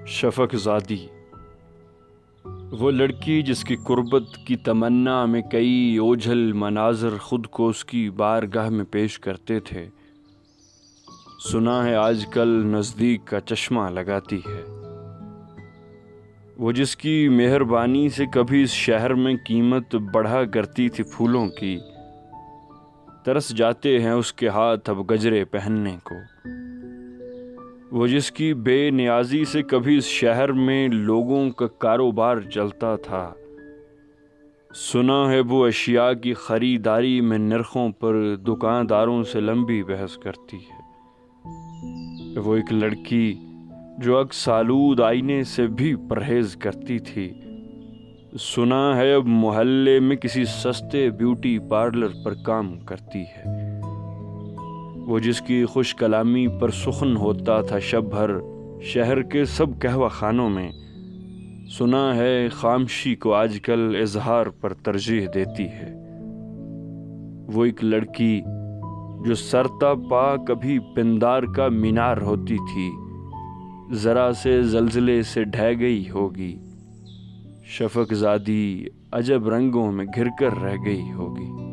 شفق زادی، وہ لڑکی جس کی قربت کی تمنا میں کئی اوجھل مناظر خود کو اس کی بارگاہ میں پیش کرتے تھے، سنا ہے آج کل نزدیک کا چشمہ لگاتی ہے۔ وہ جس کی مہربانی سے کبھی اس شہر میں قیمت بڑھا کرتی تھی پھولوں کی، ترس جاتے ہیں اس کے ہاتھ اب گجرے پہننے کو۔ وہ جس کی بے نیازی سے کبھی اس شہر میں لوگوں کا کاروبار چلتا تھا، سنا ہے وہ اشیاء کی خریداری میں نرخوں پر دکانداروں سے لمبی بحث کرتی ہے۔ وہ ایک لڑکی جو عکس آلود آئینے سے بھی پرہیز کرتی تھی، سنا ہے اب محلے میں کسی سستے بیوٹی پارلر پر کام کرتی ہے۔ وہ جس کی خوش کلامی پر سخن ہوتا تھا شب بھر شہر کے سب قہوہ خانوں میں، سنا ہے خاموشی کو آج کل اظہار پر ترجیح دیتی ہے۔ وہ ایک لڑکی جو سرتا پا کبھی پندار کا مینار ہوتی تھی، ذرا سے زلزلے سے ڈھہ گئی ہوگی، شفق زادی عجب رنگوں میں گھر کر رہ گئی ہوگی۔